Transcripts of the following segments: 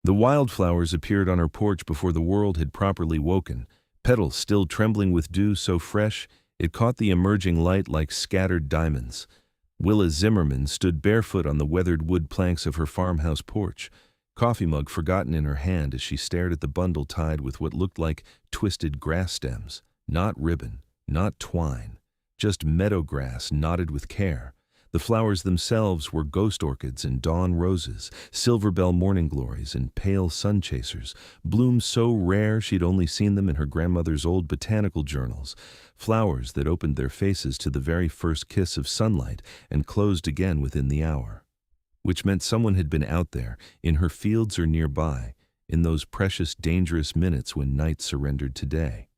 The wildflowers appeared on her porch before the world had properly woken, petals still trembling with dew so fresh it caught the emerging light like scattered diamonds. Willa Zimmerman stood barefoot on the weathered wood planks of her farmhouse porch, coffee mug forgotten in her hand as she stared at the bundle tied with what looked like twisted grass stems. Not ribbon, not twine, just meadow grass knotted with care. The flowers themselves were ghost orchids and dawn roses, silver bell morning glories and pale sun chasers, blooms so rare she'd only seen them in her grandmother's old botanical journals, flowers that opened their faces to the very first kiss of sunlight and closed again within the hour. Which meant someone had been out there, in her fields or nearby, in those precious, dangerous minutes when night surrendered to day.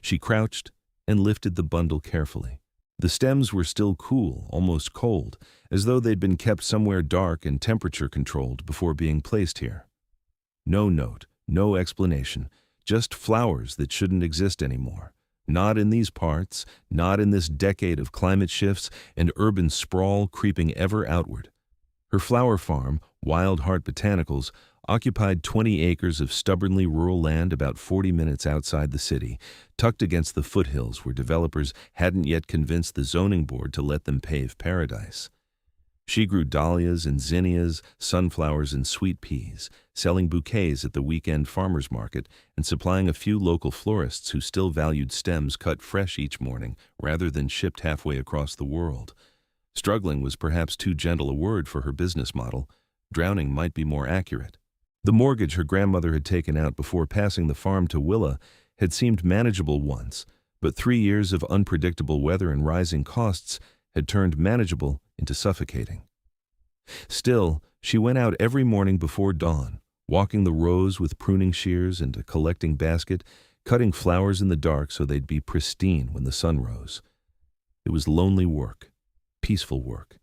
She crouched and lifted the bundle carefully. The stems were still cool, almost cold, as though they'd been kept somewhere dark and temperature-controlled before being placed here. No note, no explanation, just flowers that shouldn't exist anymore. Not in these parts, not in this decade of climate shifts and urban sprawl creeping ever outward. Her flower farm, Wild Heart Botanicals, occupied 20 acres of stubbornly rural land about 40 minutes outside the city, tucked against the foothills where developers hadn't yet convinced the zoning board to let them pave paradise. She grew dahlias and zinnias, sunflowers and sweet peas, selling bouquets at the weekend farmers market and supplying a few local florists who still valued stems cut fresh each morning rather than shipped halfway across the world. Struggling was perhaps too gentle a word for her business model. Drowning might be more accurate. The mortgage her grandmother had taken out before passing the farm to Willa had seemed manageable once, but 3 years of unpredictable weather and rising costs had turned manageable into suffocating. Still, she went out every morning before dawn, walking the rows with pruning shears and a collecting basket, cutting flowers in the dark so they'd be pristine when the sun rose. It was lonely work, peaceful work,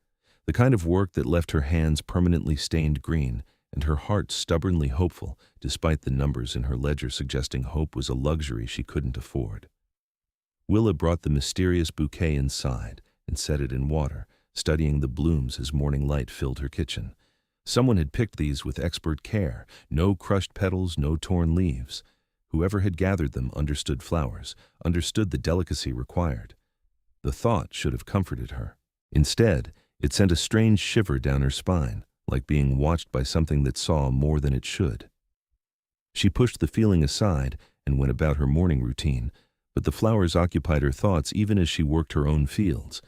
the kind of work that left her hands permanently stained green and her heart stubbornly hopeful, despite the numbers in her ledger suggesting hope was a luxury she couldn't afford. Willa brought the mysterious bouquet inside and set it in water, studying the blooms as morning light filled her kitchen. Someone had picked these with expert care, no crushed petals, no torn leaves. Whoever had gathered them understood flowers, understood the delicacy required. The thought should have comforted her. Instead, it sent a strange shiver down her spine, like being watched by something that saw more than it should. She pushed the feeling aside and went about her morning routine, but the flowers occupied her thoughts even as she worked her own fields.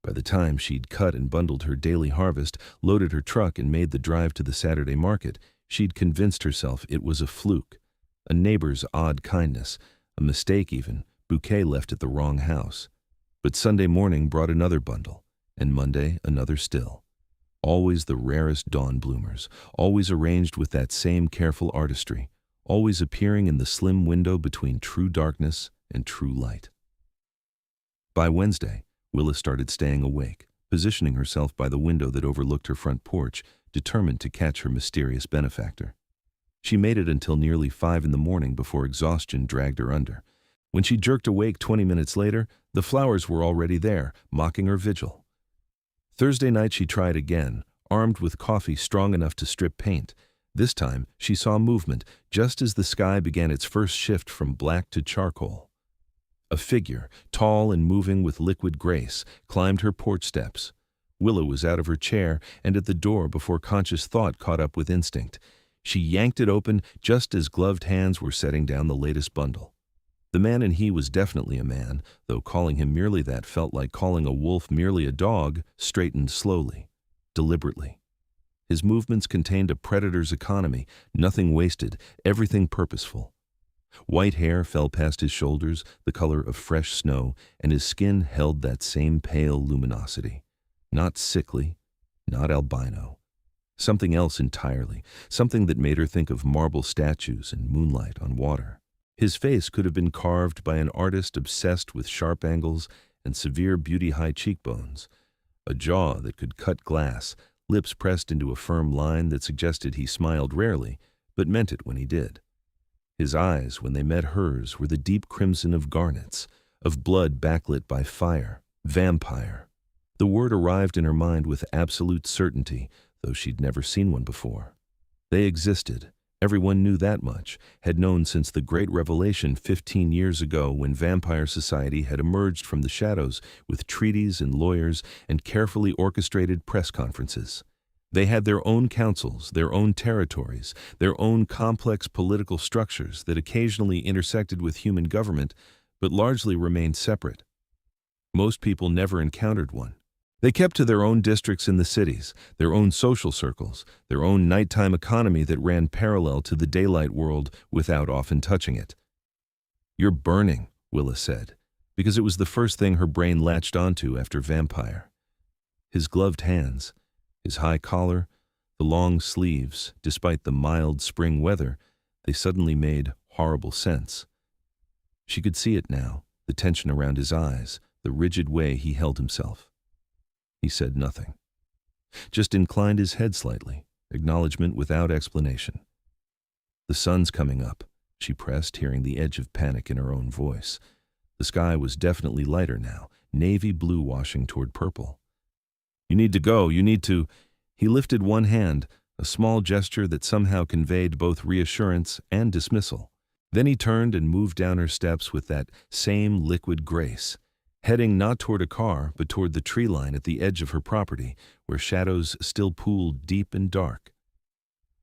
By the time she'd cut and bundled her daily harvest, loaded her truck and made the drive to the Saturday market, she'd convinced herself it was a fluke, a neighbor's odd kindness, a mistake even, bouquet left at the wrong house. But Sunday morning brought another bundle, and Monday another still. Always the rarest dawn bloomers, always arranged with that same careful artistry, always appearing in the slim window between true darkness and true light. By Wednesday, Willa started staying awake, positioning herself by the window that overlooked her front porch, determined to catch her mysterious benefactor. She made it until nearly 5 in the morning before exhaustion dragged her under. When she jerked awake 20 minutes later, the flowers were already there, mocking her vigil. Thursday night she tried again, armed with coffee strong enough to strip paint. This time she saw movement just as the sky began its first shift from black to charcoal. A figure, tall and moving with liquid grace, climbed her porch steps. Willa was out of her chair and at the door before conscious thought caught up with instinct. She yanked it open just as gloved hands were setting down the latest bundle. The man in he was definitely a man, though calling him merely that felt like calling a wolf merely a dog, straightened slowly, deliberately. His movements contained a predator's economy, nothing wasted, everything purposeful. White hair fell past his shoulders, the color of fresh snow, and his skin held that same pale luminosity. Not sickly, not albino. Something else entirely, something that made her think of marble statues and moonlight on water. His face could have been carved by an artist obsessed with sharp angles and severe beauty-high cheekbones, a jaw that could cut glass, lips pressed into a firm line that suggested he smiled rarely, but meant it when he did. His eyes, when they met hers, were the deep crimson of garnets, of blood backlit by fire, vampire. The word arrived in her mind with absolute certainty, though she'd never seen one before. They existed. Everyone knew that much, had known since the Great Revelation 15 years ago when vampire society had emerged from the shadows with treaties and lawyers and carefully orchestrated press conferences. They had their own councils, their own territories, their own complex political structures that occasionally intersected with human government, but largely remained separate. Most people never encountered one. They kept to their own districts in the cities, their own social circles, their own nighttime economy that ran parallel to the daylight world without often touching it. "You're burning," Willa said, because it was the first thing her brain latched onto after vampire. His gloved hands, his high collar, the long sleeves, despite the mild spring weather, they suddenly made horrible sense. She could see it now, the tension around his eyes, the rigid way he held himself. He said nothing, just inclined his head slightly, acknowledgement without explanation. "The sun's coming up," she pressed, hearing the edge of panic in her own voice. The sky was definitely lighter now, navy blue washing toward purple. "You need to go, you need to—" He lifted one hand, a small gesture that somehow conveyed both reassurance and dismissal. Then he turned and moved down her steps with that same liquid grace, heading not toward a car, but toward the tree line at the edge of her property, where shadows still pooled deep and dark.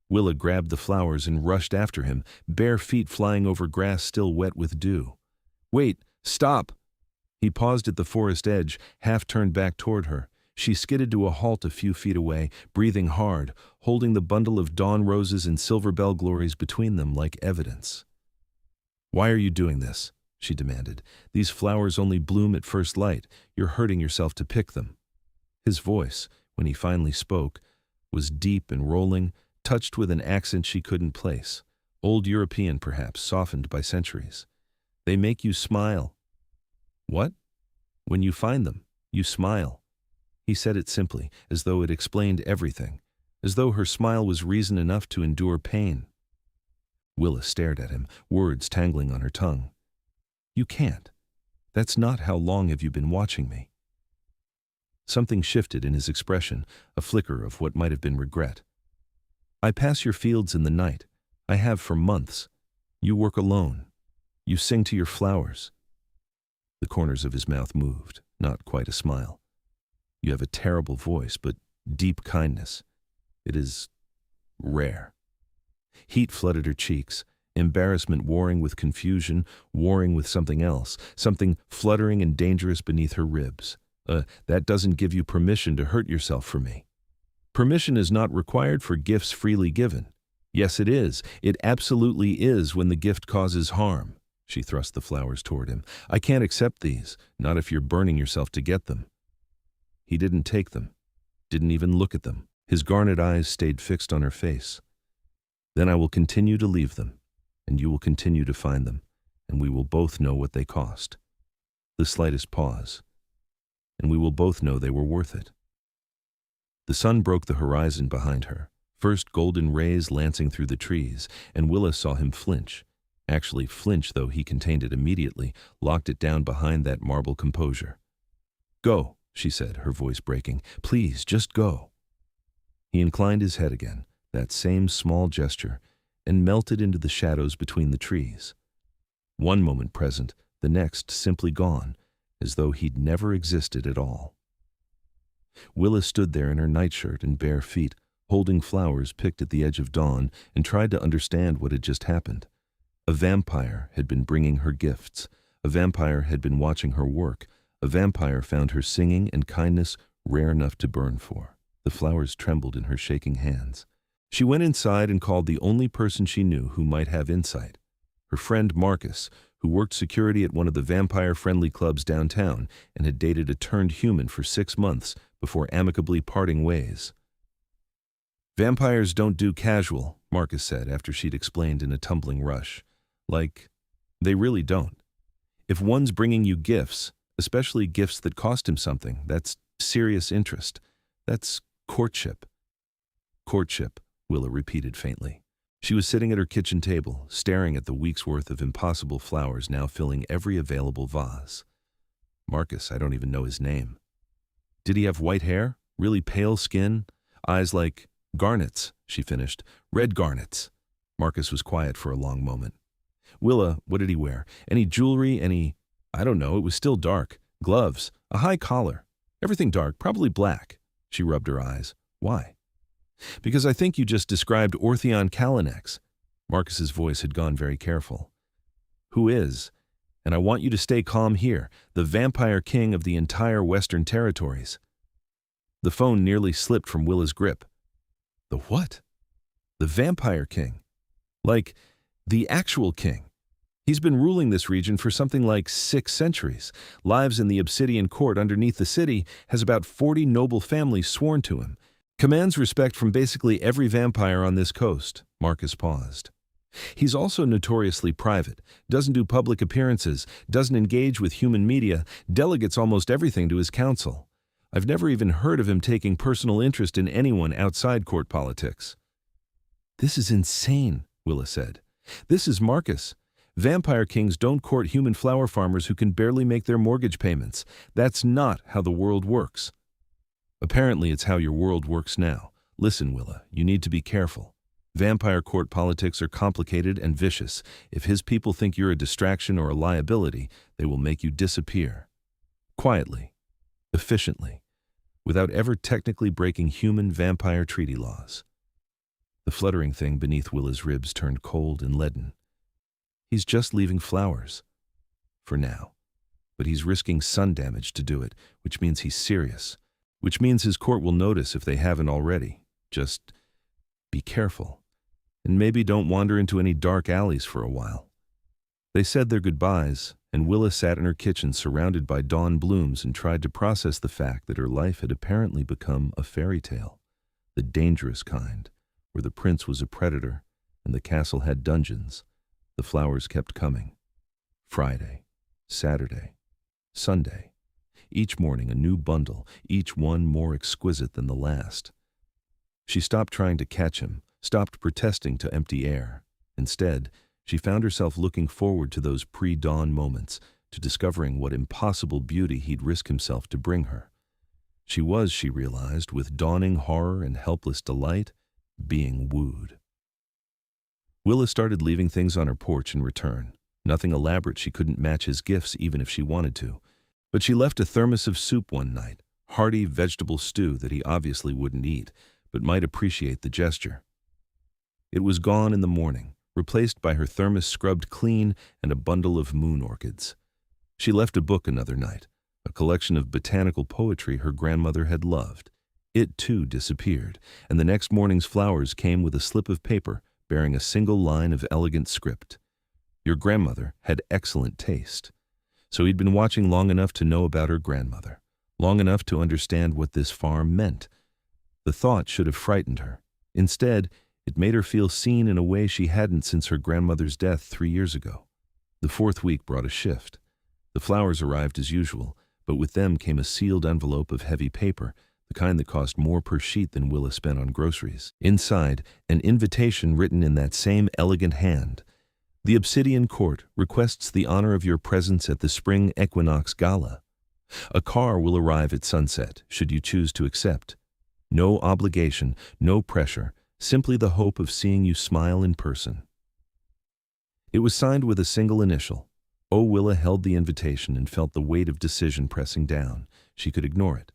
Willa grabbed the flowers and rushed after him, bare feet flying over grass still wet with dew. "Wait, stop!" He paused at the forest edge, half turned back toward her. She skidded to a halt a few feet away, breathing hard, holding the bundle of dawn roses and silver bell glories between them like evidence. "Why are you doing this?" she demanded. "These flowers only bloom at first light. You're hurting yourself to pick them." His voice, when he finally spoke, was deep and rolling, touched with an accent she couldn't place. Old European, perhaps, softened by centuries. "They make you smile." "What?" "When you find them, you smile." He said it simply, as though it explained everything, as though her smile was reason enough to endure pain. Willa stared at him, words tangling on her tongue. "You can't. That's not how long have you been watching me." Something shifted in his expression, a flicker of what might have been regret. "I pass your fields in the night. I have for months. You work alone. You sing to your flowers." The corners of his mouth moved, not quite a smile. "You have a terrible voice, but deep kindness. It is rare." Heat flooded her cheeks, embarrassment warring with confusion, warring with something else, something fluttering and dangerous beneath her ribs. That doesn't give you permission to hurt yourself for me." "Permission is not required for gifts freely given." "Yes, it is. It absolutely is when the gift causes harm." She thrust the flowers toward him. "I can't accept these, not if you're burning yourself to get them." He didn't take them, didn't even look at them. His garnet eyes stayed fixed on her face. "Then I will continue to leave them, and you will continue to find them, and we will both know what they cost." The slightest pause. "And we will both know they were worth it." The sun broke the horizon behind her, first golden rays lancing through the trees, and Willa saw him flinch. Actually flinch, though he contained it immediately, locked it down behind that marble composure. "Go," she said, her voice breaking. "Please, just go." He inclined his head again, that same small gesture, and melted into the shadows between the trees. One moment present, the next simply gone, as though he'd never existed at all. Willa stood there in her nightshirt and bare feet, holding flowers picked at the edge of dawn, and tried to understand what had just happened. A vampire had been bringing her gifts. A vampire had been watching her work. A vampire found her singing and kindness rare enough to burn for. The flowers trembled in her shaking hands. She went inside and called the only person she knew who might have insight. Her friend Marcus, who worked security at one of the vampire-friendly clubs downtown and had dated a turned human for 6 months before amicably parting ways. "Vampires don't do casual," Marcus said after she'd explained in a tumbling rush. They really don't. If one's bringing you gifts, especially gifts that cost him something, that's serious interest. That's courtship." "Courtship," Willa repeated faintly. She was sitting at her kitchen table, staring at the week's worth of impossible flowers now filling every available vase. "Marcus, I don't even know his name." "Did he have white hair? Really pale skin? Eyes like—" Garnets, she finished. Red garnets. Marcus was quiet for a long moment. Willa, what did he wear? Any jewelry, any… I don't know, it was still dark. Gloves, a high collar. Everything dark, probably black. She rubbed her eyes. Why? Because I think you just described Ortheon Kalinex. Marcus's voice had gone very careful. Who is? And I want you to stay calm here, the vampire king of the entire Western Territories. The phone nearly slipped from Willa's grip. The what? The vampire king. Like, the actual king. He's been ruling this region for something like 6 centuries. Lives in the Obsidian Court underneath the city, has about 40 noble families sworn to him. Commands respect from basically every vampire on this coast. Marcus paused. He's also notoriously private, doesn't do public appearances, doesn't engage with human media, delegates almost everything to his council. I've never even heard of him taking personal interest in anyone outside court politics. This is insane, Willa said. This is Marcus. Vampire kings don't court human flower farmers who can barely make their mortgage payments. That's not how the world works. Apparently, it's how your world works now. Listen, Willa, you need to be careful. Vampire court politics are complicated and vicious. If his people think you're a distraction or a liability, they will make you disappear. Quietly, efficiently, without ever technically breaking human-vampire treaty laws. The fluttering thing beneath Willa's ribs turned cold and leaden. He's just leaving flowers. For now. But he's risking sun damage to do it, which means he's serious. Which means his court will notice if they haven't already. Just be careful. And maybe don't wander into any dark alleys for a while. They said their goodbyes, and Willa sat in her kitchen surrounded by dawn blooms and tried to process the fact that her life had apparently become a fairy tale. The dangerous kind, where the prince was a predator and the castle had dungeons. The flowers kept coming. Friday, Saturday, Sunday. Each morning a new bundle, each one more exquisite than the last. She stopped trying to catch him, stopped protesting to empty air. Instead, she found herself looking forward to those pre-dawn moments, to discovering what impossible beauty he'd risk himself to bring her. She was, she realized, with dawning horror and helpless delight, being wooed. Willa started leaving things on her porch in return. Nothing elaborate, she couldn't match his gifts even if she wanted to. But she left a thermos of soup one night, hearty vegetable stew that he obviously wouldn't eat, but might appreciate the gesture. It was gone in the morning, replaced by her thermos scrubbed clean and a bundle of moon orchids. She left a book another night, a collection of botanical poetry her grandmother had loved. It too disappeared, and the next morning's flowers came with a slip of paper bearing a single line of elegant script. Your grandmother had excellent taste. So he'd been watching long enough to know about her grandmother, long enough to understand what this farm meant. The thought should have frightened her. Instead, it made her feel seen in a way she hadn't since her grandmother's death 3 years ago. The 4th week brought a shift. The flowers arrived as usual, but with them came a sealed envelope of heavy paper, the kind that cost more per sheet than Willa spent on groceries. Inside, an invitation written in that same elegant hand. The Obsidian Court requests the honor of your presence at the Spring Equinox Gala. A car will arrive at sunset, should you choose to accept. No obligation, no pressure, simply the hope of seeing you smile in person. It was signed with a single initial. Willa held the invitation and felt the weight of decision pressing down. She could ignore it,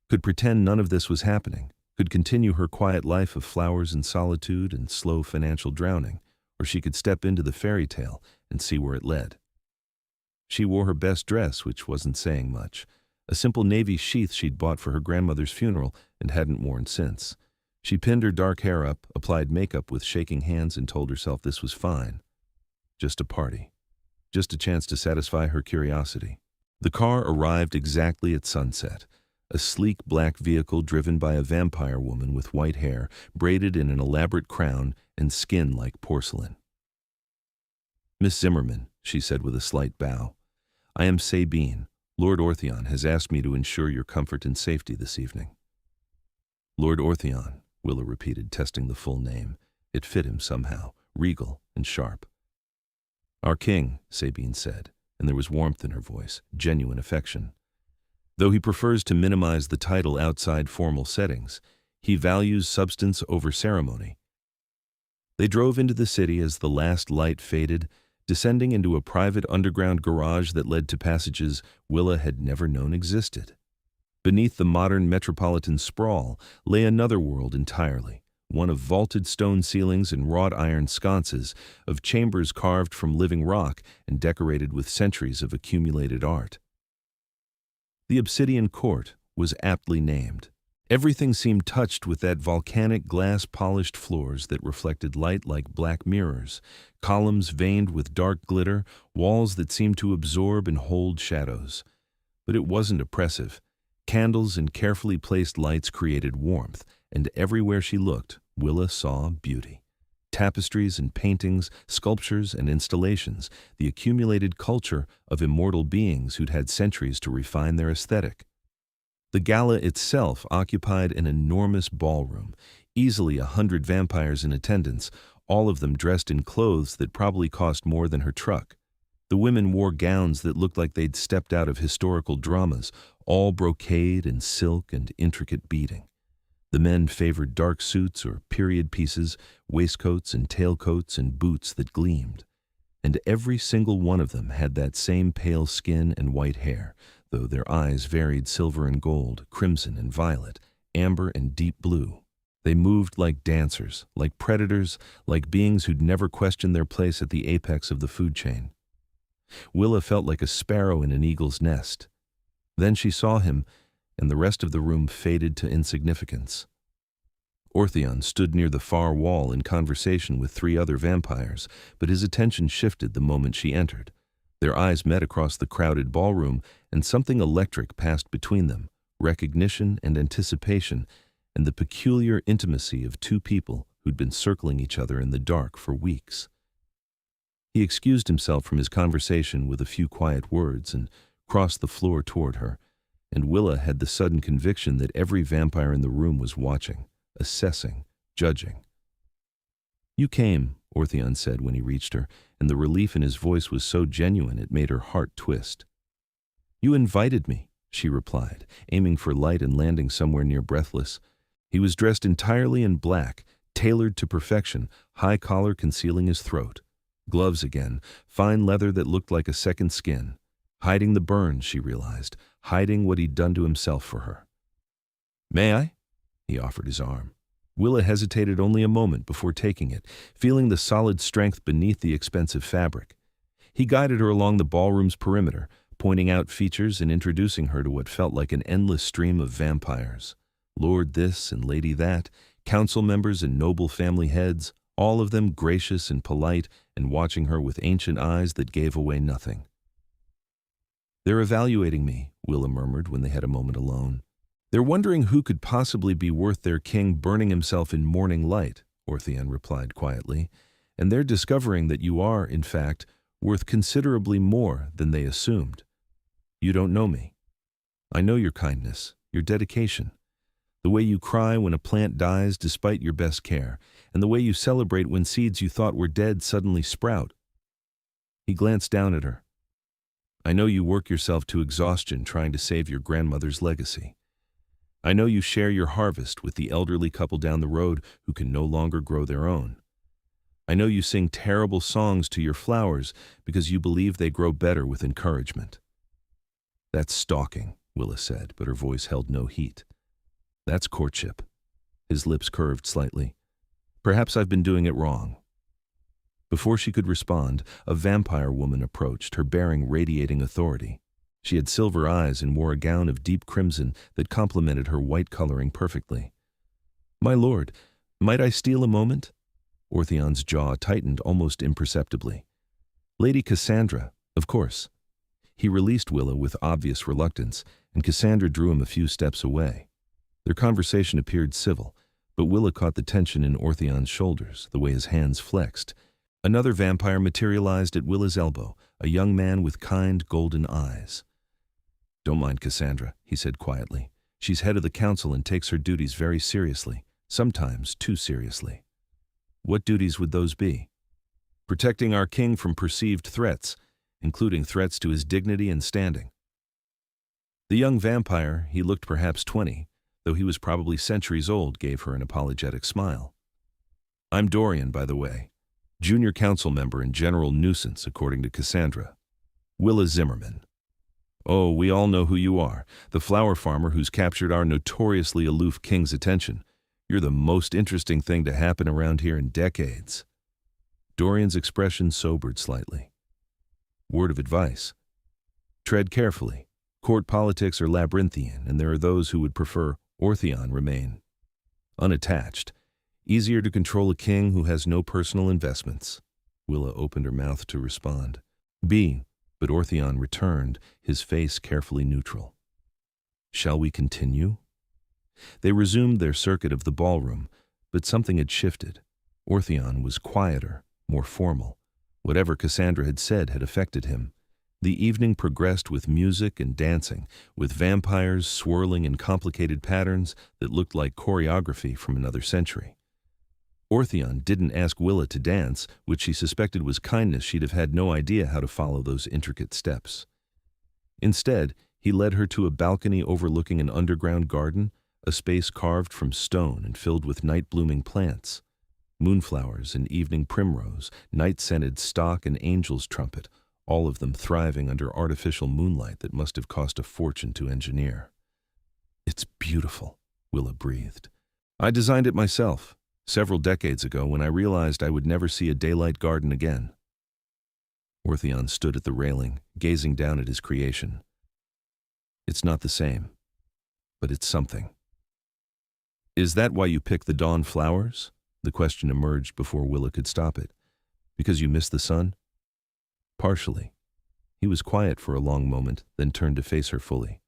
could pretend none of this was happening, could continue her quiet life of flowers and solitude and slow financial drowning, or she could step into the fairy tale and see where it led. She wore her best dress, which wasn't saying much, a simple navy sheath she'd bought for her grandmother's funeral and hadn't worn since. She pinned her dark hair up, applied makeup with shaking hands, and told herself this was fine. Just a party. Just a chance to satisfy her curiosity. The car arrived exactly at sunset. A sleek black vehicle driven by a vampire woman with white hair, braided in an elaborate crown and skin like porcelain. Miss Zimmerman, she said with a slight bow, I am Sabine. Lord Ortheon has asked me to ensure your comfort and safety this evening. Lord Ortheon, Willa repeated, testing the full name. It fit him somehow, regal and sharp. Our king, Sabine said, and there was warmth in her voice, genuine affection. Though he prefers to minimize the title outside formal settings, He values substance over ceremony. They drove into the city as the last light faded, descending into a private underground garage that led to passages Willa had never known existed. Beneath the modern metropolitan sprawl lay another world entirely, one of vaulted stone ceilings and wrought iron sconces, of chambers carved from living rock and decorated with centuries of accumulated art. The Obsidian Court was aptly named. Everything seemed touched with that volcanic glass-polished floors that reflected light like black mirrors, columns veined with dark glitter, walls that seemed to absorb and hold shadows. But it wasn't oppressive. Candles and carefully placed lights created warmth, and everywhere she looked, Willa saw beauty. Tapestries and paintings, sculptures and installations, the accumulated culture of immortal beings who'd had centuries to refine their aesthetic. The gala itself occupied an enormous ballroom, easily 100 vampires in attendance, all of them dressed in clothes that probably cost more than her truck. The women wore gowns that looked like they'd stepped out of historical dramas, all brocade and silk and intricate beading. The men favored dark suits or period pieces, waistcoats and tailcoats and boots that gleamed. And every single one of them had that same pale skin and white hair, though their eyes varied silver and gold, crimson and violet, amber and deep blue. They moved like dancers, like predators, like beings who'd never questioned their place at the apex of the food chain. Willa felt like a sparrow in an eagle's nest. Then she saw him, and the rest of the room faded to insignificance. Ortheon stood near the far wall in conversation with 3 other vampires, but his attention shifted the moment she entered. Their eyes met across the crowded ballroom, and something electric passed between them, recognition and anticipation, and the peculiar intimacy of 2 people who'd been circling each other in the dark for weeks. He excused himself from his conversation with a few quiet words and crossed the floor toward her, and Willa had the sudden conviction that every vampire in the room was watching, assessing, judging. "You came," Ortheon said when he reached her, and the relief in his voice was so genuine it made her heart twist. "You invited me," she replied, aiming for light and landing somewhere near Breathless. He was dressed entirely in black, tailored to perfection, high collar concealing his throat. Gloves again, fine leather that looked like a second skin. Hiding the burns, she realized, hiding what he'd done to himself for her. "May I?" He offered his arm. Willa hesitated only a moment before taking it, feeling the solid strength beneath the expensive fabric. He guided her along the ballroom's perimeter, pointing out features and introducing her to what felt like an endless stream of vampires. Lord this and Lady that, council members and noble family heads, all of them gracious and polite and watching her with ancient eyes that gave away nothing. "They're evaluating me," Willa murmured when they had a moment alone. "They're wondering who could possibly be worth their king burning himself in morning light," Ortheon replied quietly, "and they're discovering that you are, in fact, worth considerably more than they assumed. You don't know me. I know your kindness, your dedication, the way you cry when a plant dies despite your best care, and the way you celebrate when seeds you thought were dead suddenly sprout." He glanced down at her. "I know you work yourself to exhaustion trying to save your grandmother's legacy. I know you share your harvest with the elderly couple down the road who can no longer grow their own. I know you sing terrible songs to your flowers because you believe they grow better with encouragement." "That's stalking," Willa said, but her voice held no heat. "That's courtship." His lips curved slightly. "Perhaps I've been doing it wrong." Before she could respond, a vampire woman approached, her bearing radiating authority. She had silver eyes and wore a gown of deep crimson that complemented her white coloring perfectly. "My lord, might I steal a moment?" Ortheon's jaw tightened almost imperceptibly. "Lady Cassandra, of course." He released Willa with obvious reluctance, and Cassandra drew him a few steps away. Their conversation appeared civil, but Willa caught the tension in Ortheon's shoulders, the way his hands flexed. Another vampire materialized at Willa's elbow, a young man with kind, golden eyes. "Don't mind Cassandra," he said quietly. "She's head of the council and takes her duties very seriously, sometimes too seriously." "What duties would those be?" "Protecting our king from perceived threats, including threats to his dignity and standing." The young vampire, he looked perhaps 20, though he was probably centuries old, gave her an apologetic smile. I'm Dorian, by the way, junior council member and general nuisance, according to Cassandra. Willa Zimmerman. Oh, we all know who you are, the flower farmer who's captured our notoriously aloof king's attention. You're the most interesting thing to happen around here in decades. Dorian's expression sobered slightly. Word of advice. Tread carefully. Court politics are labyrinthian, and there are those who would prefer Ortheon remain unattached. Easier to control a king who has no personal investments. Willa opened her mouth to respond. But Ortheon returned, his face carefully neutral. Shall we continue? They resumed their circuit of the ballroom, but something had shifted. Ortheon was quieter, more formal. Whatever Cassandra had said had affected him. The evening progressed with music and dancing, with vampires swirling in complicated patterns that looked like choreography from another century. Ortheon didn't ask Willa to dance, which she suspected was kindness. She'd have had no idea how to follow those intricate steps. Instead, he led her to a balcony overlooking an underground garden, a space carved from stone and filled with night-blooming plants. Moonflowers and evening primrose, night-scented stock and angel's trumpet, all of them thriving under artificial moonlight that must have cost a fortune to engineer. It's beautiful, Willa breathed. I designed it myself, several decades ago when I realized I would never see a daylight garden again. Ortheon stood at the railing, gazing down at his creation. It's not the same, but it's something. Is that why you picked the dawn flowers? The question emerged before Willa could stop it. Because you miss the sun? Partially. He was quiet for a long moment, then turned to face her fully.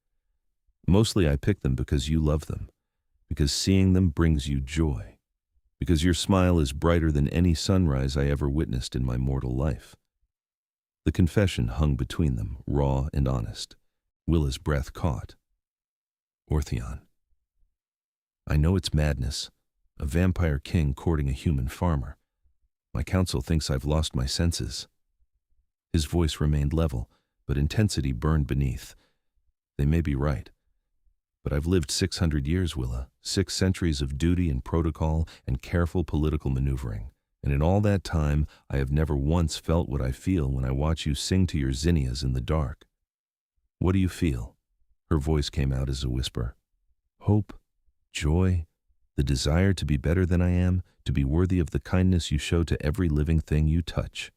Mostly I picked them because you love them, because seeing them brings you joy, because your smile is brighter than any sunrise I ever witnessed in my mortal life. The confession hung between them, raw and honest. Willa's breath caught. Ortheon. I know it's madness, a vampire king courting a human farmer. My council thinks I've lost my senses. His voice remained level, but intensity burned beneath. They may be right. But I've lived 600 years, Willa, 6 centuries of duty and protocol and careful political maneuvering. And in all that time, I have never once felt what I feel when I watch you sing to your zinnias in the dark. What do you feel? Her voice came out as a whisper. Hope, joy, the desire to be better than I am, to be worthy of the kindness you show to every living thing you touch.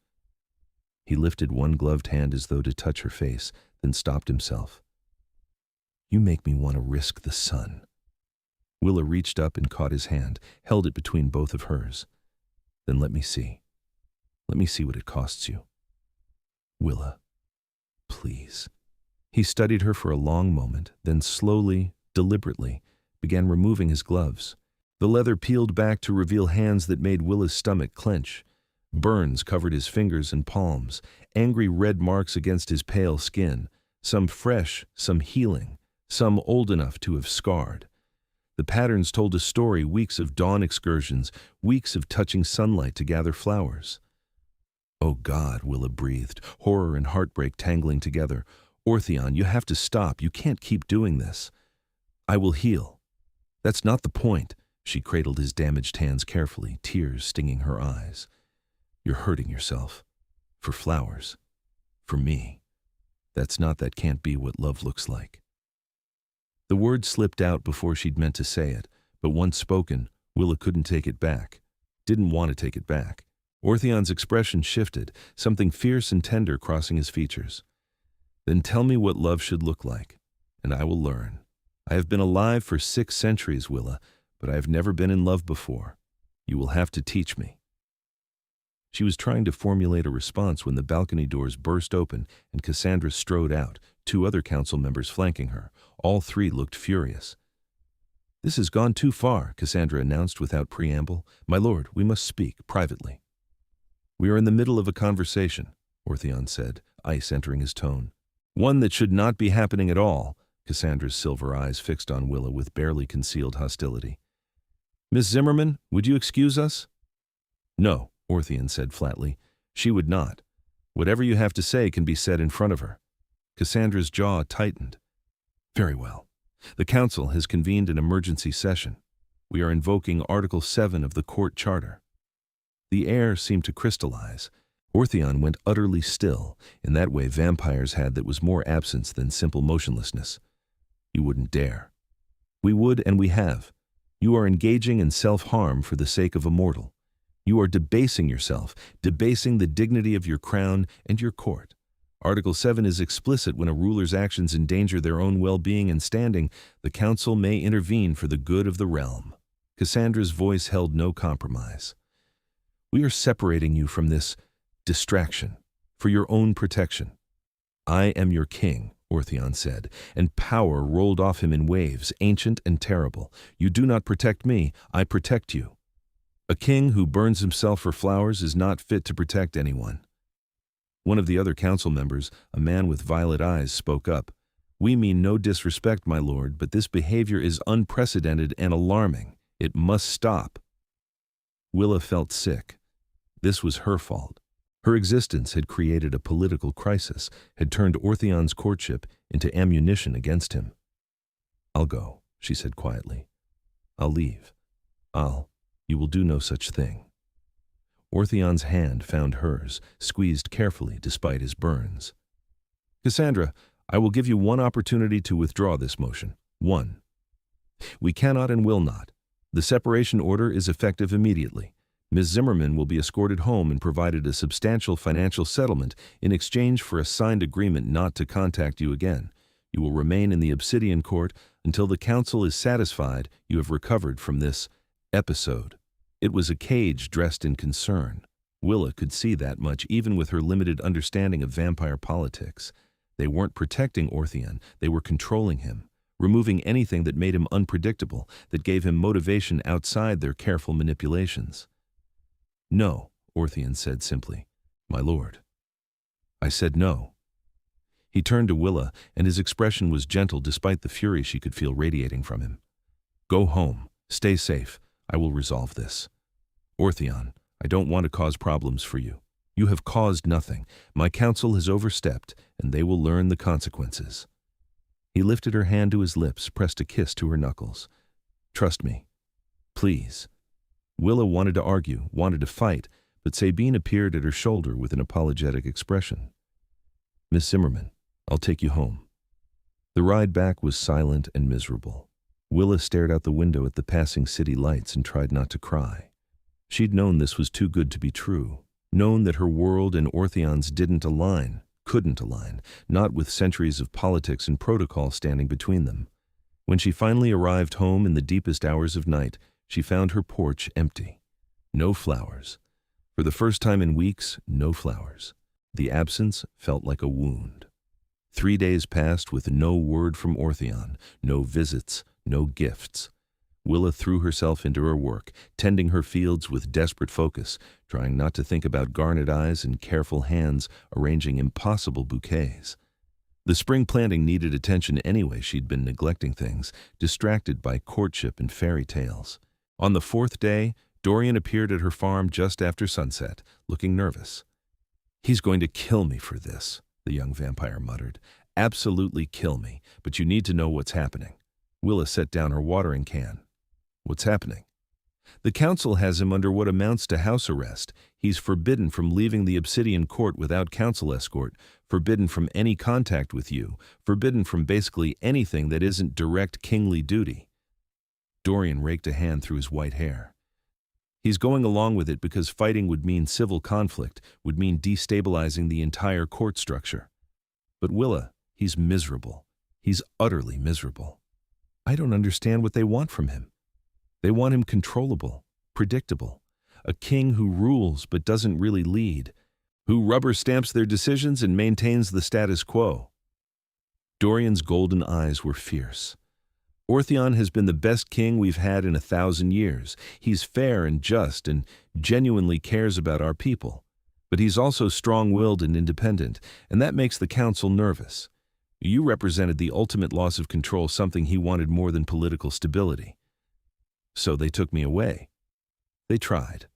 He lifted one gloved hand as though to touch her face, then stopped himself. You make me want to risk the sun. Willa reached up and caught his hand, held it between both of hers. Then let me see. Let me see what it costs you. Willa, please. He studied her for a long moment, then slowly, deliberately, began removing his gloves. The leather peeled back to reveal hands that made Willa's stomach clench. Burns covered his fingers and palms, angry red marks against his pale skin, some fresh, some healing, some old enough to have scarred. The patterns told a story, weeks of dawn excursions, weeks of touching sunlight to gather flowers. Oh God, Willa breathed, horror and heartbreak tangling together. Ortheon, you have to stop. You can't keep doing this. I will heal. That's not the point. She cradled his damaged hands carefully, tears stinging her eyes. You're hurting yourself. For flowers. For me. That can't be what love looks like. The words slipped out before she'd meant to say it, but once spoken, Willa couldn't take it back. Didn't want to take it back. Ortheon's expression shifted, something fierce and tender crossing his features. Then tell me what love should look like, and I will learn. I have been alive for 6 centuries, Willa, but I have never been in love before. You will have to teach me. She was trying to formulate a response when the balcony doors burst open and Cassandra strode out, 2 other council members flanking her. All 3 looked furious. This has gone too far, Cassandra announced without preamble. My lord, we must speak privately. We are in the middle of a conversation, Ortheon said, ice entering his tone. One that should not be happening at all, Cassandra's silver eyes fixed on Willa with barely concealed hostility. Miss Zimmerman, would you excuse us? No, Ortheon said flatly. She would not. Whatever you have to say can be said in front of her. Cassandra's jaw tightened. Very well. The Council has convened an emergency session. We are invoking Article 7 of the Court Charter. The air seemed to crystallize. Ortheon went utterly still, in that way vampires had that was more absence than simple motionlessness. You wouldn't dare. We would, and we have. You are engaging in self-harm for the sake of a mortal. You are debasing yourself, debasing the dignity of your crown and your court. Article 7 is explicit: when a ruler's actions endanger their own well-being and standing, the council may intervene for the good of the realm. Cassandra's voice held no compromise. We are separating you from this distraction for your own protection. I am your king, Ortheon said, and power rolled off him in waves, ancient and terrible. You do not protect me, I protect you. A king who burns himself for flowers is not fit to protect anyone. One of the other council members, a man with violet eyes, spoke up. We mean no disrespect, my lord, but this behavior is unprecedented and alarming. It must stop. Willa felt sick. This was her fault. Her existence had created a political crisis, had turned Ortheon's courtship into ammunition against him. I'll go, she said quietly. I'll leave. You will do no such thing. Ortheon's hand found hers, squeezed carefully despite his burns. Cassandra, I will give you one opportunity to withdraw this motion. One. We cannot and will not. The separation order is effective immediately. Ms. Zimmerman will be escorted home and provided a substantial financial settlement in exchange for a signed agreement not to contact you again. You will remain in the Obsidian Court until the council is satisfied you have recovered from this episode. It was a cage dressed in concern. Willa could see that much even with her limited understanding of vampire politics. They weren't protecting Ortheon, they were controlling him, removing anything that made him unpredictable, that gave him motivation outside their careful manipulations. No, Ortheon said simply. My lord. I said no. He turned to Willa, and his expression was gentle despite the fury she could feel radiating from him. Go home. Stay safe. I will resolve this. Ortheon, I don't want to cause problems for you. You have caused nothing. My counsel has overstepped, and they will learn the consequences. He lifted her hand to his lips, pressed a kiss to her knuckles. Trust me. Please. Willa wanted to argue, wanted to fight, but Sabine appeared at her shoulder with an apologetic expression. Miss Zimmerman, I'll take you home. The ride back was silent and miserable. Willa stared out the window at the passing city lights and tried not to cry. She'd known this was too good to be true, known that her world and Ortheon's didn't align, couldn't align, not with centuries of politics and protocol standing between them. When she finally arrived home in the deepest hours of night, she found her porch empty. No flowers. For the first time in weeks, no flowers. The absence felt like a wound. 3 days passed with no word from Ortheon, no visits, no gifts. Willa threw herself into her work, tending her fields with desperate focus, trying not to think about garnet eyes and careful hands arranging impossible bouquets. The spring planting needed attention anyway. She'd been neglecting things, distracted by courtship and fairy tales. On the 4th day, Dorian appeared at her farm just after sunset, looking nervous. He's going to kill me for this, the young vampire muttered. Absolutely kill me, but you need to know what's happening. Willa set down her watering can. What's happening? The council has him under what amounts to house arrest. He's forbidden from leaving the Obsidian Court without council escort, forbidden from any contact with you, forbidden from basically anything that isn't direct kingly duty. Dorian raked a hand through his white hair. He's going along with it because fighting would mean civil conflict, would mean destabilizing the entire court structure. But Willa, he's miserable. He's utterly miserable. I don't understand what they want from him. They want him controllable, predictable, a king who rules but doesn't really lead, who rubber stamps their decisions and maintains the status quo. Dorian's golden eyes were fierce. Ortheon has been the best king we've had in 1,000 years. He's fair and just and genuinely cares about our people. But he's also strong-willed and independent, and that makes the council nervous. You represented the ultimate loss of control, something he wanted more than political stability. So they took me away. They tried.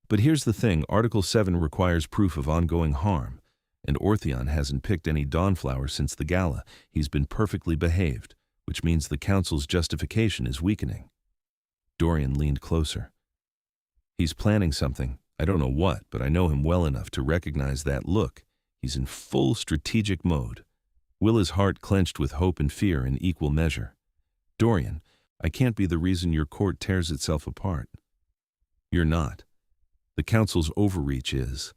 But here's the thing, Article 7 requires proof of ongoing harm, and Ortheon hasn't picked any dawnflower since the gala. He's been perfectly behaved, which means the council's justification is weakening. Dorian leaned closer. He's planning something. I don't know what, but I know him well enough to recognize that look. He's in full strategic mode. Willa's heart clenched with hope and fear in equal measure. Dorian, I can't be the reason your court tears itself apart. You're not. The council's overreach is.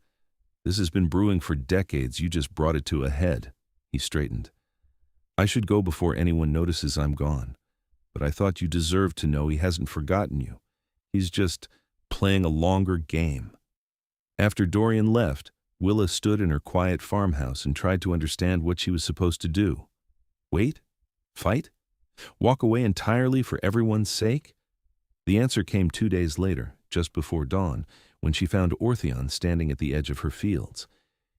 This has been brewing for decades. You just brought it to a head. He straightened. I should go before anyone notices I'm gone. But I thought you deserved to know he hasn't forgotten you. He's just playing a longer game. After Dorian left, Willa stood in her quiet farmhouse and tried to understand what she was supposed to do. Wait? Fight? Walk away entirely for everyone's sake? The answer came 2 days later, just before dawn, when she found Orthion standing at the edge of her fields.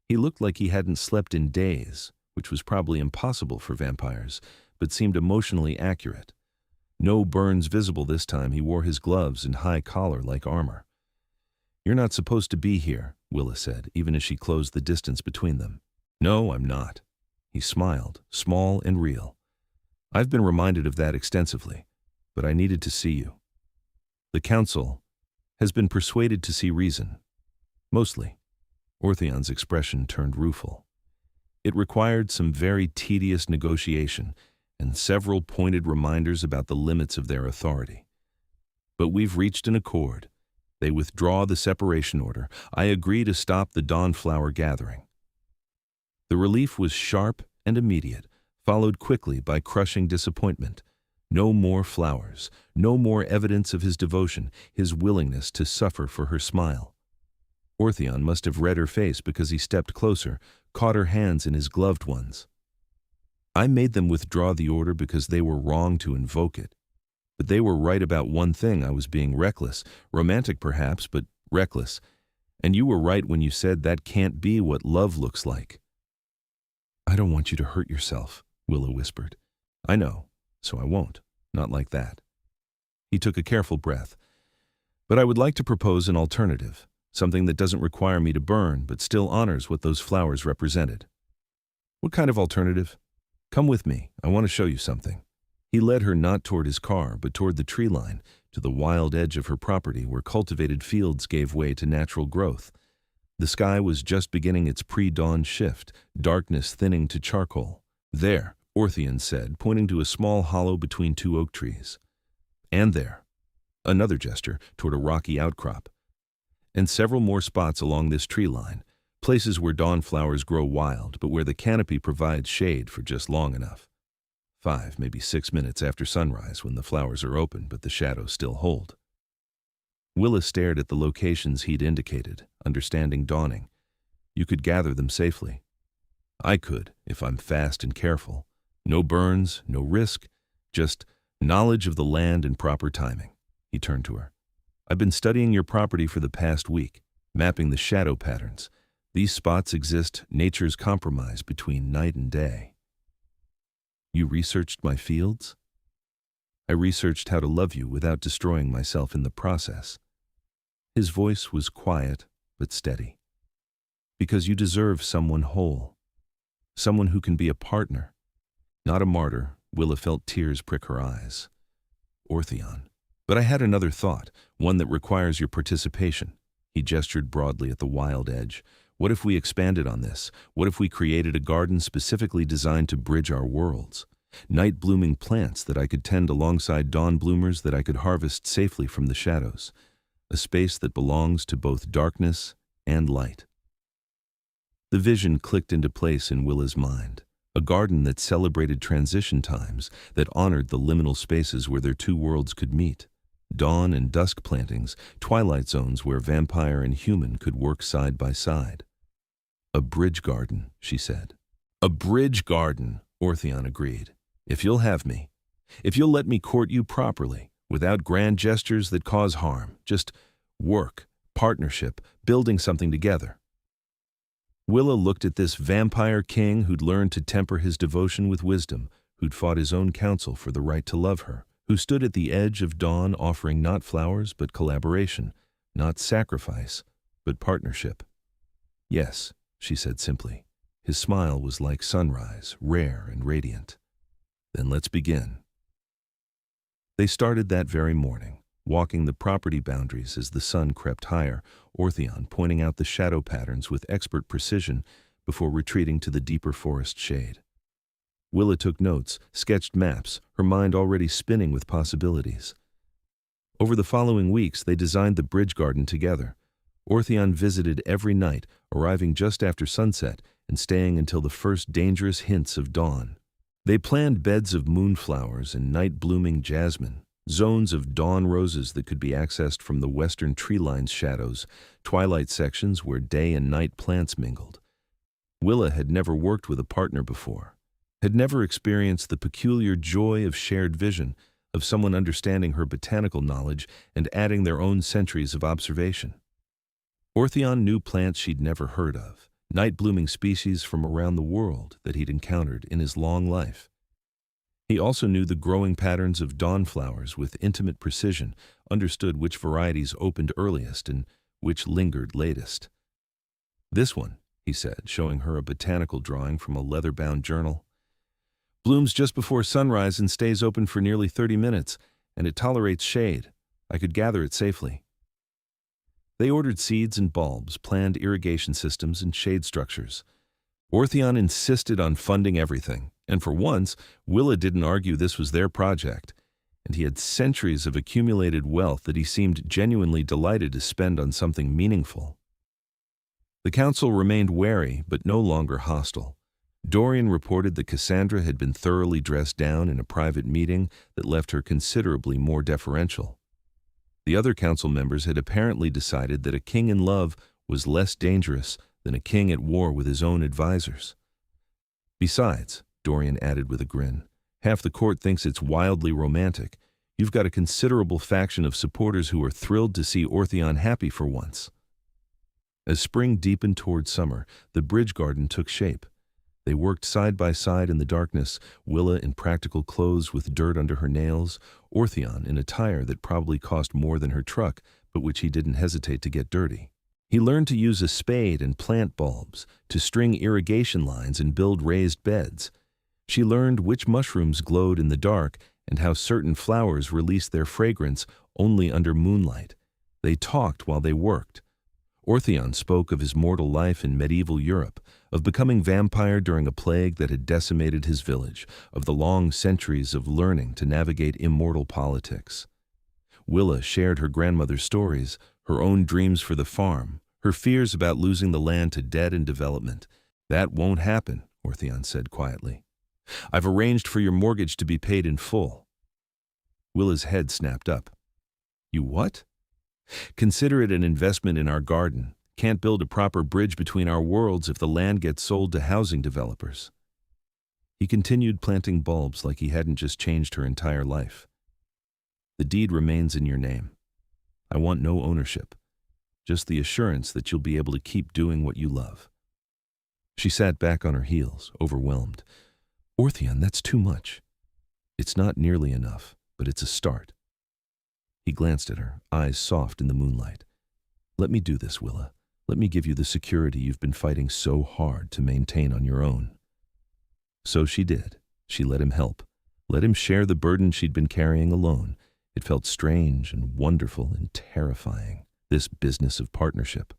He looked like he hadn't slept in days, which was probably impossible for vampires, but seemed emotionally accurate. No burns visible this time. He wore his gloves and high collar like armor. You're not supposed to be here, Willa said, even as she closed the distance between them. No, I'm not. He smiled, small and real. I've been reminded of that extensively, but I needed to see you. The council has been persuaded to see reason. Mostly. Orthion's expression turned rueful. It required some very tedious negotiation and several pointed reminders about the limits of their authority. But we've reached an accord. They withdraw the separation order. I agree to stop the Dawnflower gathering. The relief was sharp and immediate, followed quickly by crushing disappointment. No more flowers, no more evidence of his devotion, his willingness to suffer for her smile. Orthion must have read her face because he stepped closer, caught her hands in his gloved ones. I made them withdraw the order because they were wrong to invoke it. But they were right about one thing. I was being reckless, romantic perhaps, but reckless. And you were right when you said that can't be what love looks like. I don't want you to hurt yourself, Willa whispered. I know, so I won't. Not like that. He took a careful breath. But I would like to propose an alternative, something that doesn't require me to burn, but still honors what those flowers represented. What kind of alternative? Come with me. I want to show you something. He led her not toward his car, but toward the tree line, to the wild edge of her property where cultivated fields gave way to natural growth. The sky was just beginning its pre-dawn shift, darkness thinning to charcoal. There, Orthion said, pointing to a small hollow between two oak trees. And there. Another gesture toward a rocky outcrop. And several more spots along this tree line, places where dawnflowers grow wild, but where the canopy provides shade for just long enough. 5, maybe 6 minutes after sunrise when the flowers are open but the shadows still hold. Willa stared at the locations he'd indicated, understanding dawning. You could gather them safely. I could, if I'm fast and careful. No burns, no risk, just knowledge of the land and proper timing. He turned to her. I've been studying your property for the past week, mapping the shadow patterns. These spots exist, nature's compromise between night and day. You researched my fields? I researched how to love you without destroying myself in the process. His voice was quiet but steady. Because you deserve someone whole. Someone who can be a partner. Not a martyr. Willa felt tears prick her eyes. Orthion. But I had another thought, one that requires your participation. He gestured broadly at the wild edge. What if we expanded on this? What if we created a garden specifically designed to bridge our worlds? Night-blooming plants that I could tend alongside dawn bloomers that I could harvest safely from the shadows. A space that belongs to both darkness and light. The vision clicked into place in Willa's mind. A garden that celebrated transition times, that honored the liminal spaces where their two worlds could meet. Dawn and dusk plantings, twilight zones where vampire and human could work side by side. A bridge garden, she said. A bridge garden, Orthion agreed. If you'll have me. If you'll let me court you properly, without grand gestures that cause harm. Just work, partnership, building something together. Willa looked at this vampire king who'd learned to temper his devotion with wisdom, who'd fought his own counsel for the right to love her, who stood at the edge of dawn offering not flowers but collaboration, not sacrifice but partnership. Yes, she said simply. His smile was like sunrise, rare and radiant. Then let's begin. They started that very morning, walking the property boundaries as the sun crept higher, Ortheon pointing out the shadow patterns with expert precision before retreating to the deeper forest shade. Willa took notes, sketched maps, her mind already spinning with possibilities. Over the following weeks, they designed the bridge garden together. Ortheon visited every night, arriving just after sunset and staying until the first dangerous hints of dawn. They planned beds of moonflowers and night-blooming jasmine, zones of dawn roses that could be accessed from the western tree line's shadows, twilight sections where day and night plants mingled. Willa had never worked with a partner before, had never experienced the peculiar joy of shared vision, of someone understanding her botanical knowledge and adding their own centuries of observation. Ortheon knew plants she'd never heard of, night-blooming species from around the world that he'd encountered in his long life. He also knew the growing patterns of dawn flowers with intimate precision, understood which varieties opened earliest and which lingered latest. "This one," he said, showing her a botanical drawing from a leather-bound journal, "blooms just before sunrise and stays open for nearly 30 minutes, and it tolerates shade. I could gather it safely." They ordered seeds and bulbs, planned irrigation systems, and shade structures. Ortheon insisted on funding everything, and for once, Willa didn't argue this was their project, and he had centuries of accumulated wealth that he seemed genuinely delighted to spend on something meaningful. The council remained wary, but no longer hostile. Dorian reported that Cassandra had been thoroughly dressed down in a private meeting that left her considerably more deferential. The other council members had apparently decided that a king in love was less dangerous than a king at war with his own advisors. "Besides," Dorian added with a grin, "half the court thinks it's wildly romantic. You've got a considerable faction of supporters who are thrilled to see Ortheon happy for once." As spring deepened toward summer, the bridge garden took shape. They worked side by side in the darkness, Willa in practical clothes with dirt under her nails, Ortheon in attire that probably cost more than her truck, but which he didn't hesitate to get dirty. He learned to use a spade and plant bulbs, to string irrigation lines and build raised beds. She learned which mushrooms glowed in the dark and how certain flowers released their fragrance only under moonlight. They talked while they worked. Ortheon spoke of his mortal life in medieval Europe, of becoming vampire during a plague that had decimated his village, of the long centuries of learning to navigate immortal politics. Willa shared her grandmother's stories, her own dreams for the farm, her fears about losing the land to debt and development. "That won't happen," Ortheon said quietly. "I've arranged for your mortgage to be paid in full." Willa's head snapped up. "You what?" "Consider it an investment in our garden. Can't build a proper bridge between our worlds if the land gets sold to housing developers." He continued planting bulbs like he hadn't just changed her entire life. "The deed remains in your name. I want no ownership, just the assurance that you'll be able to keep doing what you love." She sat back on her heels, overwhelmed. "Ortheon, that's too much." "It's not nearly enough, but it's a start." He glanced at her, eyes soft in the moonlight. "Let me do this, Willa. Let me give you the security you've been fighting so hard to maintain on your own." So she did. She let him help. Let him share the burden she'd been carrying alone. It felt strange and wonderful and terrifying, this business of partnership.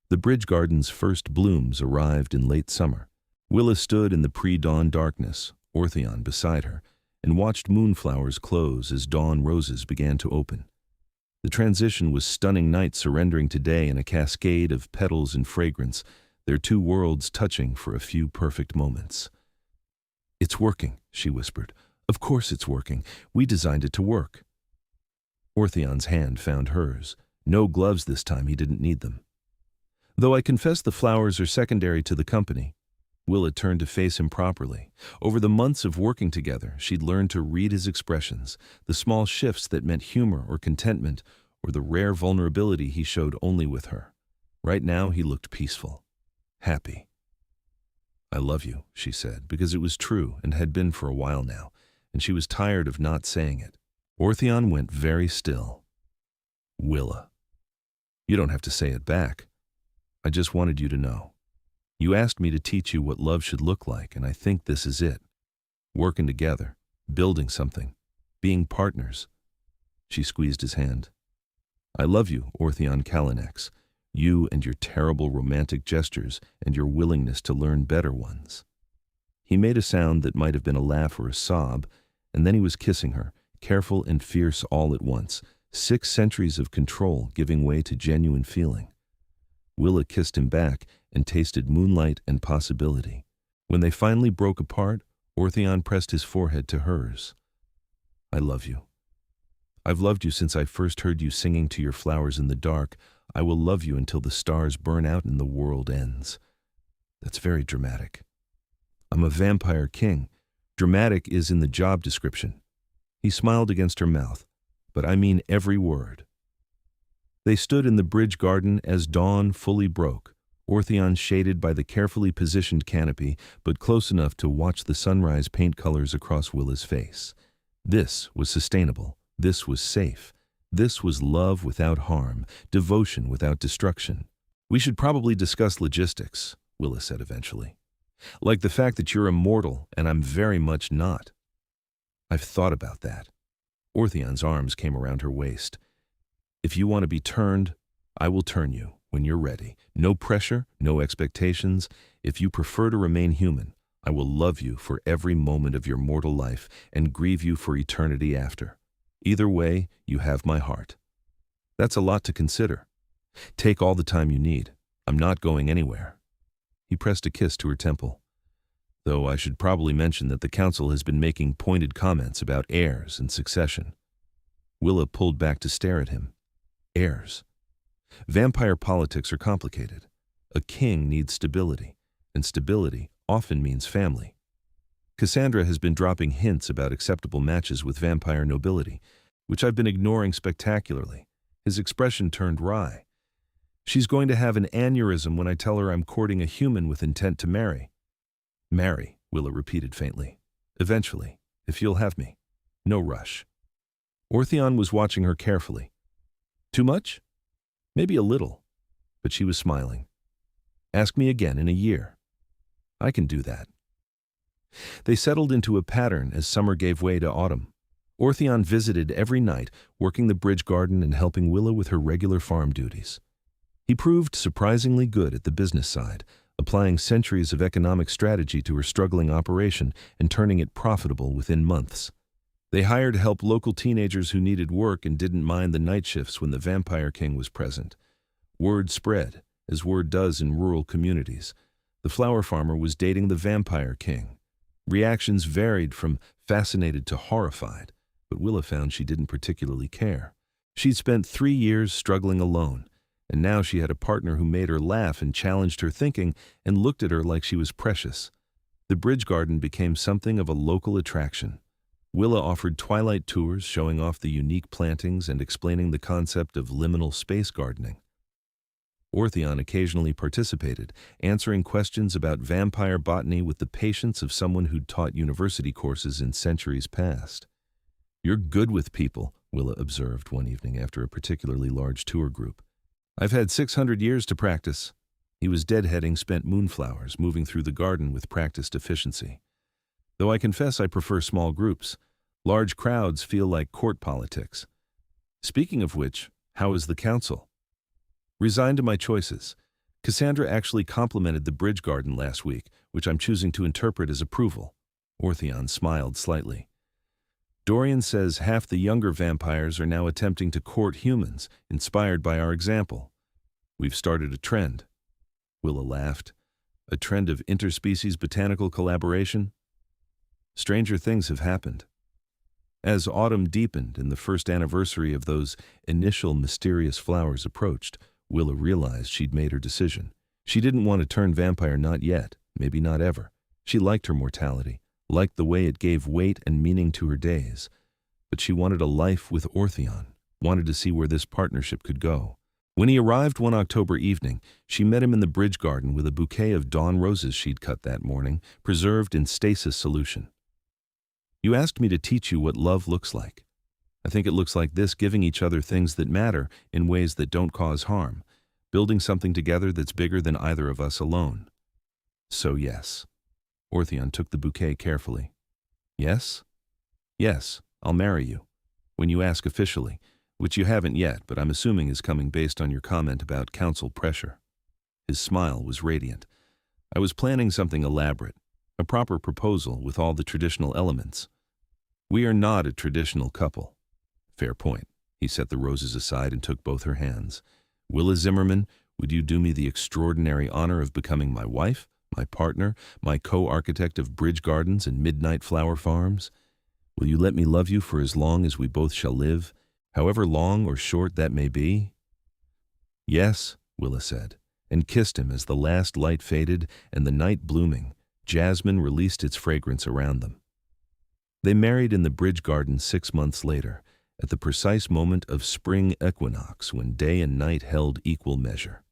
The bridge garden's first blooms arrived in late summer. Willa stood in the pre-dawn darkness, Ortheon beside her, and watched moonflowers close as dawn roses began to open. The transition was stunning night surrendering to day in a cascade of petals and fragrance, their two worlds touching for a few perfect moments. "It's working," she whispered. "Of course it's working. We designed it to work." Ortheon's hand found hers. No gloves this time, he didn't need them. "Though I confess the flowers are secondary to the company." Willa turned to face him properly. Over the months of working together, she'd learned to read his expressions, the small shifts that meant humor or contentment, or the rare vulnerability he showed only with her. Right now, he looked peaceful, happy. "I love you," she said, because it was true and had been for a while now, and she was tired of not saying it. Ortheon went very still. "Willa, you don't have to say it back. I just wanted you to know. You asked me to teach you what love should look like, and I think this is it. Working together, building something. being partners. She squeezed his hand. I love you, Ortheon Kalinex, you and your terrible romantic gestures and your willingness to learn better ones. He made a sound that might have been a laugh or a sob, and then he was kissing her, careful and fierce all at once, 6 centuries of control giving way to genuine feeling. Willa kissed him back and tasted moonlight and possibility. When they finally broke apart, Ortheon pressed his forehead to hers. I love you. I've loved you since I first heard you singing to your flowers in the dark. I will love you until the stars burn out and the world ends. That's very dramatic. I'm a vampire king. Dramatic is in the job description. He smiled against her mouth, but I mean every word. They stood in the bridge garden as dawn fully broke, Ortheon shaded by the carefully positioned canopy, but close enough to watch the sunrise paint colors across Willa's face. This was sustainable. This was safe. This was love without harm, devotion without destruction. We should probably discuss logistics, Willa said eventually. Like the fact that you're immortal and I'm very much not. I've thought about that. Ortheon's arms came around her waist. If you want to be turned, I will turn you when you're ready. No pressure, no expectations. If you prefer to remain human, I will love you for every moment of your mortal life and grieve you for eternity after. Either way, you have my heart. That's a lot to consider. Take all the time you need. I'm not going anywhere. He pressed a kiss to her temple. Though I should probably mention that the council has been making pointed comments about heirs and succession. Willa pulled back to stare at him. Heirs. Vampire politics are complicated. A king needs stability, and stability often means family. Cassandra has been dropping hints about acceptable matches with vampire nobility, which I've been ignoring spectacularly. His expression turned wry. She's going to have an aneurysm when I tell her I'm courting a human with intent to marry. Marry, Willa repeated faintly. Eventually, if you'll have me. No rush. Ortheon was watching her carefully. Too much? Maybe a little. But she was smiling. Ask me again in a year. I can do that. They settled into a pattern as summer gave way to autumn. Ortheon visited every night, working the bridge garden and helping Willa with her regular farm duties. He proved surprisingly good at the business side, applying centuries of economic strategy to her struggling operation and turning it profitable within months. They hired help local teenagers who needed work and didn't mind the night shifts when the Vampire King was present. Word spread, as word does in rural communities. The flower farmer was dating the Vampire King. Reactions varied from fascinated to horrified, but Willa found she didn't particularly care. She'd spent 3 years struggling alone, and now she had a partner who made her laugh and challenged her thinking and looked at her like she was precious. The bridge garden became something of a local attraction. Willa offered twilight tours showing off the unique plantings and explaining the concept of liminal space gardening. Ortheon occasionally participated, answering questions about vampire botany with the patience of someone who'd taught university courses in centuries past. You're good with people, Willa observed one evening after a particularly large tour group. I've had 600 years to practice. He was deadheading spent moonflowers, moving through the garden with practiced efficiency. Though I confess I prefer small groups. Large crowds feel like court politics. Speaking of which, how is the council? Resigned to my choices. Cassandra actually complimented the bridge garden last week, which I'm choosing to interpret as approval. Ortheon smiled slightly. Dorian says half the younger vampires are now attempting to court humans, inspired by our example. We've started a trend. Willa laughed. A trend of interspecies botanical collaboration? Stranger things have happened. As autumn deepened and the first anniversary of those initial mysterious flowers approached, Willa realized she'd made her decision. She didn't want to turn vampire, not yet, maybe not ever. She liked her mortality, liked the way it gave weight and meaning to her days. But she wanted a life with Ortheon, wanted to see where this partnership could go. When he arrived one October evening, she met him in the bridge garden with a bouquet of dawn roses she'd cut that morning, preserved in stasis solution. You asked me to teach you what love looks like. I think it looks like this, giving each other things that matter in ways that don't cause harm, building something together that's bigger than either of us alone. So yes. Ortheon took the bouquet carefully. Yes? Yes, I'll marry you. When you ask officially, which you haven't yet, but I'm assuming is coming based on your comment about council pressure." His smile was radiant. "I was planning something elaborate, a proper proposal with all the traditional elements. We are not a traditional couple." "Fair point." He set the roses aside and took both her hands. "Willa Zimmerman, would you do me the extraordinary honor of becoming my wife, my partner, my co-architect of bridge gardens and midnight flower farms? Will you let me love you for as long as we both shall live, however long or short that may be?" "Yes," Willa said, and kissed him as the last light faded and the night blooming, jasmine released its fragrance around them. They married in the bridge garden 6 months later, at the precise moment of spring equinox when day and night held equal measure.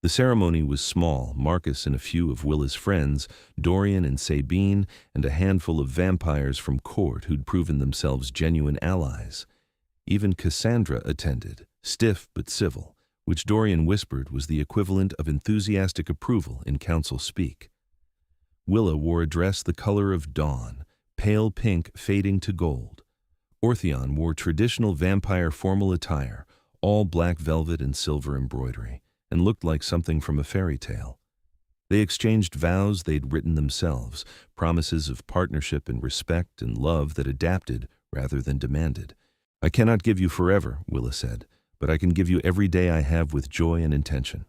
The ceremony was small. Marcus and a few of Willa's friends, Dorian and Sabine, and a handful of vampires from court who'd proven themselves genuine allies. Even Cassandra attended, stiff but civil, which Dorian whispered was the equivalent of enthusiastic approval in council speak. Willa wore a dress the color of dawn, pale pink fading to gold. Ortheon wore traditional vampire formal attire, all black velvet and silver embroidery, and looked like something from a fairy tale. They exchanged vows they'd written themselves, promises of partnership and respect and love that adapted rather than demanded. "I cannot give you forever," Willa said, "but I can give you every day I have with joy and intention."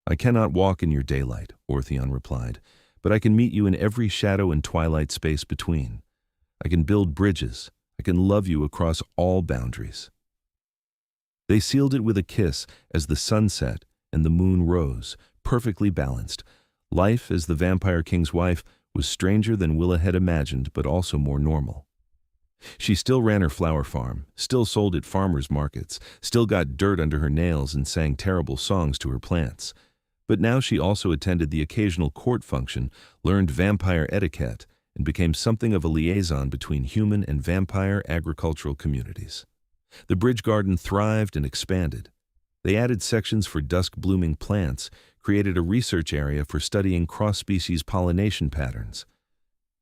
"I cannot walk in your daylight," Ortheon replied, "but I can meet you in every shadow and twilight space between. I can build bridges. I can love you across all boundaries." They sealed it with a kiss as the sun set and the moon rose, perfectly balanced. Life as the Vampire King's wife was stranger than Willa had imagined, but also more normal. She still ran her flower farm, still sold at farmers' markets, still got dirt under her nails and sang terrible songs to her plants. But now she also attended the occasional court function, learned vampire etiquette, and became something of a liaison between human and vampire agricultural communities. The bridge garden thrived and expanded. They added sections for dusk-blooming plants, created a research area for studying cross-species pollination patterns.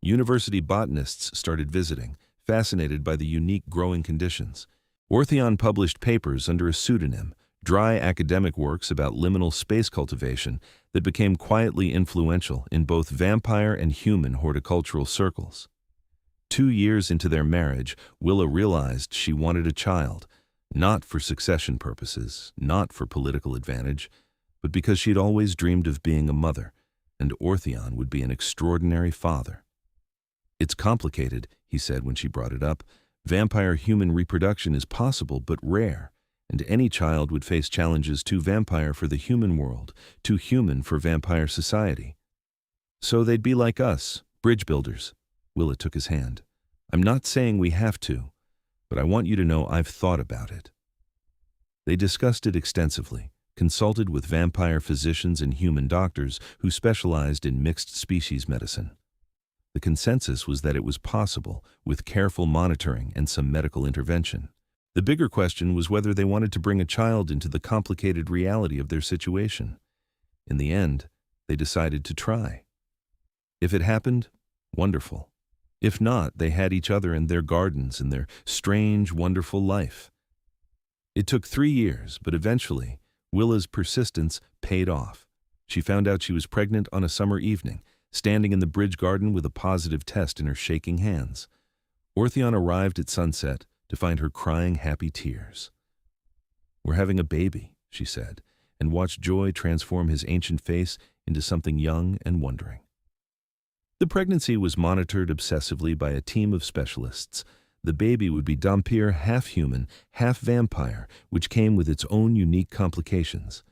University botanists started visiting, fascinated by the unique growing conditions. Ortheon published papers under a pseudonym, dry academic works about liminal space cultivation that became quietly influential in both vampire and human horticultural circles. 2 years into their marriage, Willa realized she wanted a child, not for succession purposes, not for political advantage, but because she'd always dreamed of being a mother, and Ortheon would be an extraordinary father. "It's complicated," he said when she brought it up. "Vampire-human reproduction is possible but rare, and any child would face challenges too vampire for the human world, too human for vampire society. So they'd be like us, bridge builders." Willa took his hand. "I'm not saying we have to, but I want you to know I've thought about it." They discussed it extensively, consulted with vampire physicians and human doctors who specialized in mixed species medicine. The consensus was that it was possible, with careful monitoring and some medical intervention. The bigger question was whether they wanted to bring a child into the complicated reality of their situation. In the end, they decided to try. If it happened, wonderful. If not, they had each other and their gardens and their strange, wonderful life. It took 3 years, but eventually, Willa's persistence paid off. She found out she was pregnant on a summer evening, standing in the bridge garden with a positive test in her shaking hands. Ortheon arrived at sunset to find her crying happy tears. "We're having a baby," she said, and watched joy transform his ancient face into something young and wondering. The pregnancy was monitored obsessively by a team of specialists. The baby would be Dhampir, half human, half vampire, which came with its own unique complications.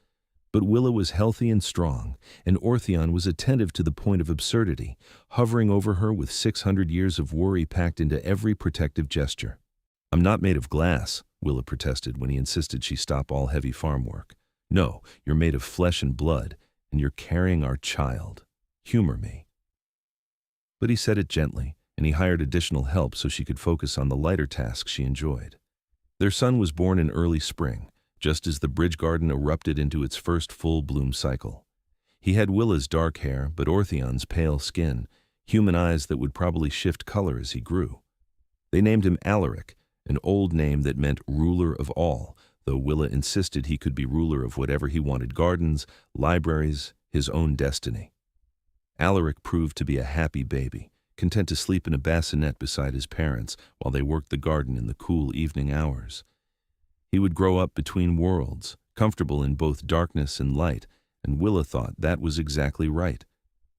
But Willa was healthy and strong, and Ortheon was attentive to the point of absurdity, hovering over her with 600 years of worry packed into every protective gesture. "I'm not made of glass," Willa protested when he insisted she stop all heavy farm work. "No, you're made of flesh and blood, and you're carrying our child. Humor me." But he said it gently, and he hired additional help so she could focus on the lighter tasks she enjoyed. Their son was born in early spring, just as the bridge garden erupted into its first full bloom cycle. He had Willa's dark hair, but Ortheon's pale skin, human eyes that would probably shift color as he grew. They named him Alaric, an old name that meant ruler of all, though Willa insisted he could be ruler of whatever he wanted: gardens, libraries, his own destiny. Alaric proved to be a happy baby, content to sleep in a bassinet beside his parents while they worked the garden in the cool evening hours. He would grow up between worlds, comfortable in both darkness and light, and Willa thought that was exactly right.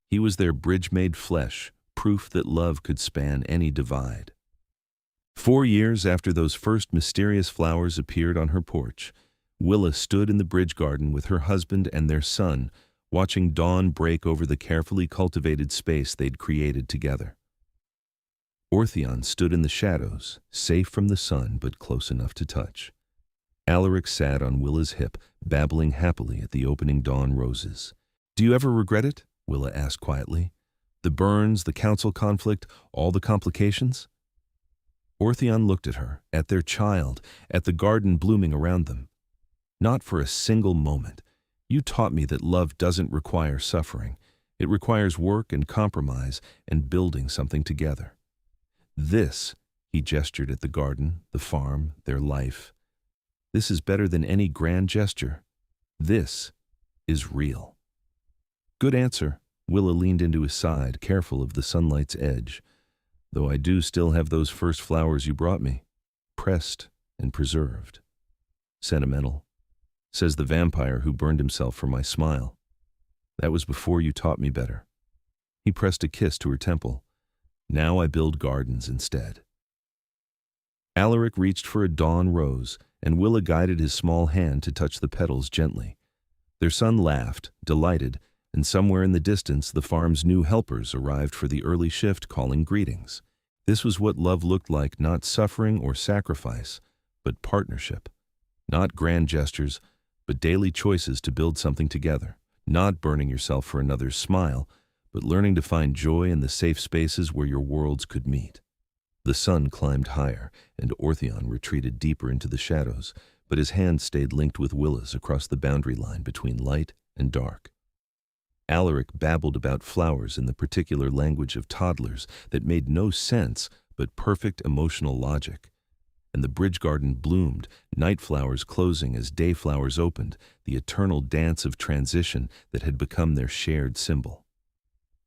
He was their bridge made flesh, proof that love could span any divide. 4 years after those first mysterious flowers appeared on her porch, Willa stood in the bridge garden with her husband and their son, watching dawn break over the carefully cultivated space they'd created together. Orthion stood in the shadows, safe from the sun but close enough to touch. Alaric sat on Willa's hip, babbling happily at the opening dawn roses. "Do you ever regret it?" Willa asked quietly. "The burns, the council conflict, all the complications?" Orthion looked at her, at their child, at the garden blooming around them. "Not for a single moment. You taught me that love doesn't require suffering. It requires work and compromise and building something together. This," he gestured at the garden, the farm, their life, "this is better than any grand gesture. This is real." "Good answer." Willa leaned into his side, careful of the sunlight's edge. "Though I do still have those first flowers you brought me, pressed and preserved." "Sentimental," says the vampire who burned himself for my smile. "That was before you taught me better." He pressed a kiss to her temple. "Now I build gardens instead." Alaric reached for a dawn rose, and Willa guided his small hand to touch the petals gently. Their son laughed, delighted, and somewhere in the distance the farm's new helpers arrived for the early shift, calling greetings. This was what love looked like: not suffering or sacrifice, but partnership. Not grand gestures, but daily choices to build something together. Not burning yourself for another's smile, but learning to find joy in the safe spaces where your worlds could meet. The sun climbed higher, and Orthion retreated deeper into the shadows, but his hand stayed linked with Willa's across the boundary line between light and dark. Alaric babbled about flowers in the particular language of toddlers that made no sense but perfect emotional logic. And the bridge garden bloomed, night flowers closing as day flowers opened, the eternal dance of transition that had become their shared symbol.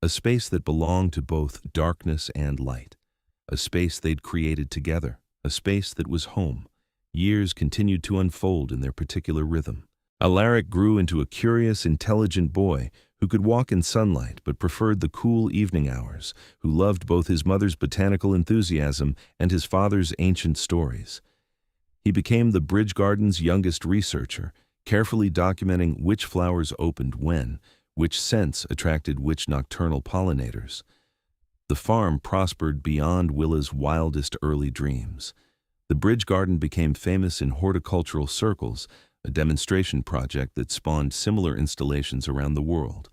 A space that belonged to both darkness and light. A space they'd created together. A space that was home. Years continued to unfold in their particular rhythm. Alaric grew into a curious, intelligent boy who could walk in sunlight but preferred the cool evening hours, who loved both his mother's botanical enthusiasm and his father's ancient stories. He became the bridge garden's youngest researcher, carefully documenting which flowers opened when, which scents attracted which nocturnal pollinators. The farm prospered beyond Willa's wildest early dreams. The bridge garden became famous in horticultural circles, a demonstration project that spawned similar installations around the world.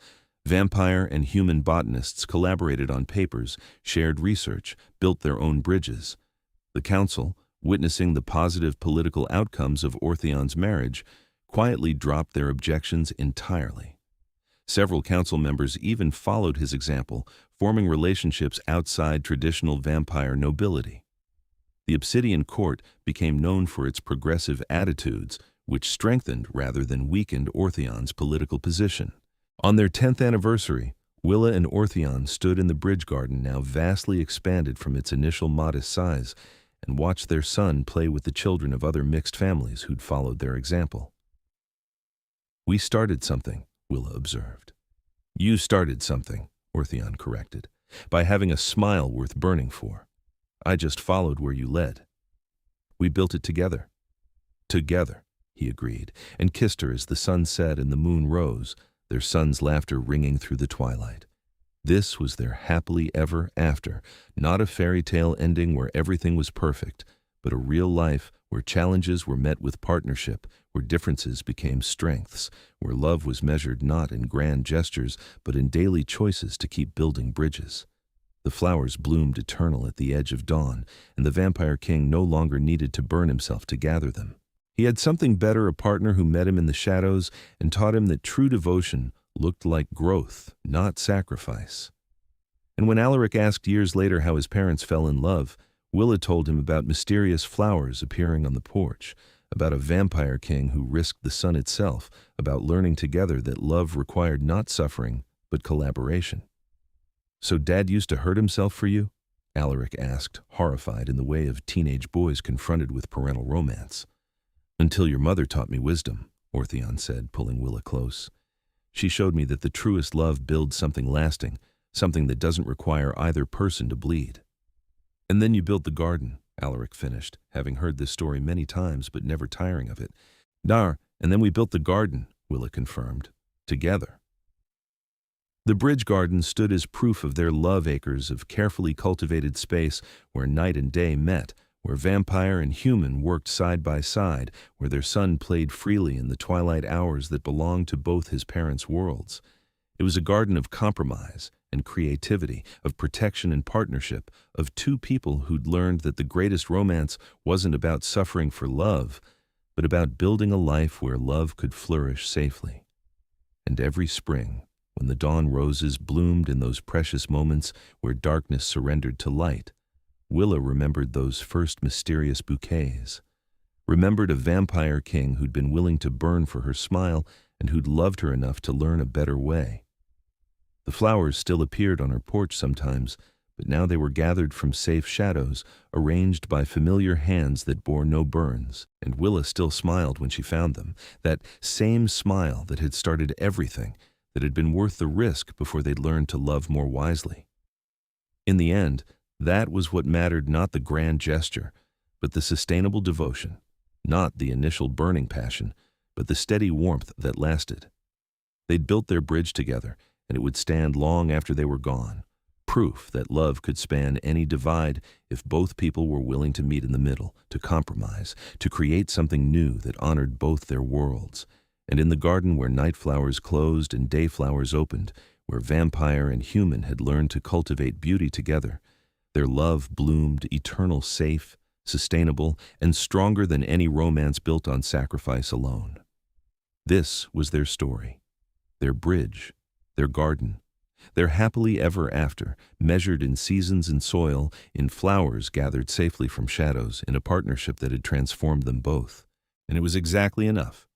Vampire and human botanists collaborated on papers, shared research, built their own bridges. The council, witnessing the positive political outcomes of Orthion's marriage, quietly dropped their objections entirely. Several council members even followed his example, forming relationships outside traditional vampire nobility. The Obsidian Court became known for its progressive attitudes, which strengthened rather than weakened Orthion's political position. On their 10th anniversary, Willa and Orthion stood in the bridge garden, now vastly expanded from its initial modest size, and watched their son play with the children of other mixed families who'd followed their example. "We started something," Willa observed. "You started something," Orthion corrected, "by having a smile worth burning for. I just followed where you led. We built it together." "Together," he agreed, and kissed her as the sun set and the moon rose, their son's laughter ringing through the twilight. This was their happily ever after, not a fairy tale ending where everything was perfect, but a real life where challenges were met with partnership, where differences became strengths, where love was measured not in grand gestures, but in daily choices to keep building bridges. The flowers bloomed eternal at the edge of dawn, and the vampire king no longer needed to burn himself to gather them. He had something better, a partner who met him in the shadows and taught him that true devotion looked like growth, not sacrifice. And when Alaric asked years later how his parents fell in love, Willa told him about mysterious flowers appearing on the porch, about a vampire king who risked the sun itself, about learning together that love required not suffering, but collaboration. "So Dad used to hurt himself for you?" Alaric asked, horrified in the way of teenage boys confronted with parental romance. "Until your mother taught me wisdom," Orthion said, pulling Willa close. "She showed me that the truest love builds something lasting, something that doesn't require either person to bleed." "And then you built the garden," Alaric finished, having heard this story many times but never tiring of it. "Dar, and then we built the garden," Willa confirmed. "Together." The bridge garden stood as proof of their love, acres of carefully cultivated space where night and day met, where vampire and human worked side by side, where their son played freely in the twilight hours that belonged to both his parents' worlds. It was a garden of compromise and creativity, of protection and partnership, of two people who'd learned that the greatest romance wasn't about suffering for love, but about building a life where love could flourish safely. And every spring, when the dawn roses bloomed in those precious moments where darkness surrendered to light, Willa remembered those first mysterious bouquets, remembered a vampire king who'd been willing to burn for her smile and who'd loved her enough to learn a better way. The flowers still appeared on her porch sometimes, but now they were gathered from safe shadows, arranged by familiar hands that bore no burns, and Willa still smiled when she found them, that same smile that had started everything, that had been worth the risk before they'd learned to love more wisely. In the end, that was what mattered, not the grand gesture, but the sustainable devotion, not the initial burning passion, but the steady warmth that lasted. They'd built their bridge together, and it would stand long after they were gone, proof that love could span any divide if both people were willing to meet in the middle, to compromise, to create something new that honored both their worlds. And in the garden where night flowers closed and day flowers opened, where vampire and human had learned to cultivate beauty together, their love bloomed eternal, safe, sustainable, and stronger than any romance built on sacrifice alone. This was their story, their bridge, their garden, their happily ever after, measured in seasons and soil, in flowers gathered safely from shadows, in a partnership that had transformed them both. And it was exactly enough.